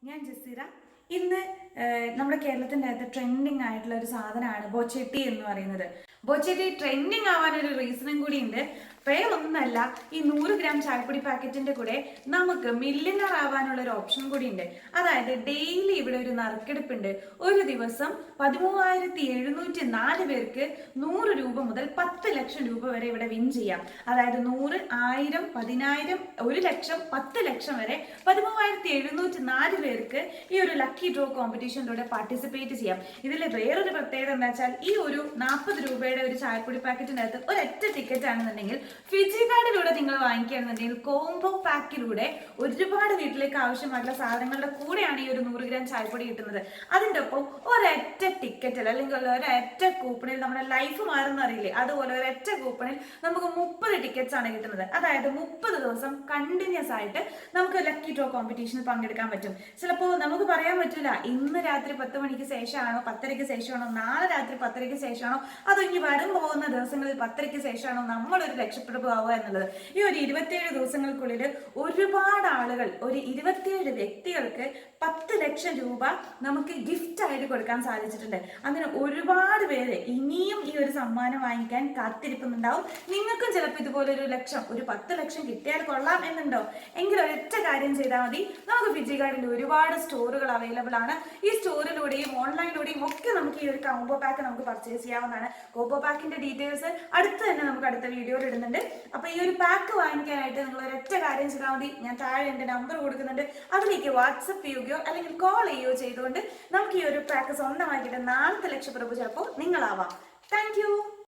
ഞാൻ ജസീറ. ഇന്ന് നമ്മുടെ കേരളത്തിൻ്റെ അകത്ത് ട്രെൻഡിങ് ആയിട്ടുള്ള ഒരു സാധനമാണ് ബോച്ചെട്ടി എന്ന് പറയുന്നത്. ബോച്ചെട്ടി ട്രെൻഡിങ് ആവാനൊരു റീസണും കൂടി ഉണ്ട്. വേറൊന്നല്ല, ഈ 100 ഗ്രാം ചായപ്പൊടി പാക്കറ്റിന്റെ കൂടെ നമുക്ക് മില്യണർ ആവാനുള്ള ഒരു ഓപ്ഷൻ കൂടി ഉണ്ട്. അതായത് ഡെയിലി ഇവിടെ ഒരു നറുക്കെടുപ്പുണ്ട്. ഒരു ദിവസം 13,704 പേർക്ക് 100 രൂപ മുതൽ 10 ലക്ഷം രൂപ വരെ ഇവിടെ വിൻ ചെയ്യാം. അതായത് 100, 1000, 10,000, 1 ലക്ഷം, 10 ലക്ഷം വരെ 13,704 പേർക്ക് ഈ ഒരു ലക്കി ഡ്രോ കോമ്പറ്റീഷനിലൂടെ പാർട്ടിസിപ്പേറ്റ് ചെയ്യാം. ഇതിൽ വേറൊരു പ്രത്യേകത എന്താ വെച്ചാൽ, ഈ ഒരു 40 രൂപയുടെ ഒരു ചായപ്പൊടി പാക്കറ്റിനകത്ത് ഒരൊറ്റ ടിക്കറ്റ് ആണെന്നുണ്ടെങ്കിൽ ഫിജി കാർഡിലൂടെ നിങ്ങൾ വാങ്ങിക്കുകയാണെന്നുണ്ടെങ്കിൽ കോംബോ പാക്കിലൂടെ ഒരുപാട് വീട്ടിലേക്ക് ആവശ്യമായിട്ടുള്ള സാധനങ്ങളുടെ കൂടെയാണ് ഈ ഒരു 100 ഗ്രാം ചായപ്പൊടി കിട്ടുന്നത്. അതിൻ്റെ ഒപ്പം ഒരൊറ്റ ടിക്കറ്റിൽ അല്ലെങ്കിൽ ഒരൊറ്റ കൂപ്പണിൽ നമ്മുടെ ലൈഫ് മാറുന്ന അറിയില്ലേ, അതുപോലെ ഒരൊറ്റ കൂപ്പണിൽ നമുക്ക് 30 ടിക്കറ്റ്സ് ആണ് കിട്ടുന്നത്. അതായത് 30 ദിവസം കണ്ടിന്യൂസ് ആയിട്ട് നമുക്ക് ലക്കി ഡ്രോ കോമ്പറ്റീഷനിൽ പങ്കെടുക്കാൻ പറ്റും. ചിലപ്പോൾ നമുക്ക് പറയാൻ പറ്റില്ല ഇന്ന് രാത്രി 10 മണിക്ക് ശേഷമാണോ, 10:30 ശേഷമാണോ, നാളെ രാത്രി 10:30 ശേഷമാണോ, അതോ ഇനി വരും പോകുന്ന ദിവസങ്ങളിൽ 10:30 ശേഷമാണോ നമ്മളൊരു രക്ഷപ്പെടുക എന്നുള്ളത്. ഈ ഒരു 27 ദിവസങ്ങൾക്കുള്ളിൽ ഒരുപാട് ആളുകൾ, ഒരു 27 വ്യക്തികൾക്ക് 10 ലക്ഷം രൂപ നമുക്ക് ഗിഫ്റ്റ് ആയിട്ട് കൊടുക്കാൻ സാധിച്ചിട്ടുണ്ട്. അങ്ങനെ ഒരുപാട് പേര് ഇനിയും ഈ ഒരു സമ്മാനം വാങ്ങിക്കാൻ കാത്തിരിക്കുന്നുണ്ടാവും. നിങ്ങൾക്കും ചിലപ്പോൾ ഇതുപോലെ ഒരു 10 ലക്ഷം കിട്ടിയാൽ കൊള്ളാം എന്നുണ്ടോ? എങ്കിൽ ഒരൊറ്റ കാര്യം ചെയ്താൽ മതി. നമുക്ക് ഫിജി കാർഡിൽ ഒരുപാട് സ്റ്റോറുകൾ അവൈലബിൾ ആണ്. ഈ സ്റ്റോറിലൂടെയും ഓൺലൈനിലൂടെയും ഒക്കെ നമുക്ക് ഈ ഒരു കോംബോ പാക്ക് നമുക്ക് പർച്ചേസ് ചെയ്യാവുന്നതാണ്. കോംബോ പാക്കിന്റെ ഡീറ്റെയിൽസ് നമുക്ക് അടുത്ത വീഡിയോയിൽ ഇടുന്നുണ്ട്. അപ്പൊ ഈ ഒരു പാക്ക് വാങ്ങിക്കാനായിട്ട് നിങ്ങൾ ഒരൊറ്റ കാര്യം ചെയ്താൽ മതി. ഞാൻ താഴെ എൻ്റെ നമ്പർ കൊടുക്കുന്നുണ്ട്. അതിലേക്ക് വാട്സപ്പ് ചെയ്യുകയോ അല്ലെങ്കിൽ കോൾ ചെയ്യുകയോ ചെയ്തുകൊണ്ട് നമുക്ക് ഈ ഒരു പാക്ക് സ്വന്തമാക്കിയിട്ട് 4 ലക്ഷം രൂപ ചിലപ്പോൾ നിങ്ങളാവാം. Thank you.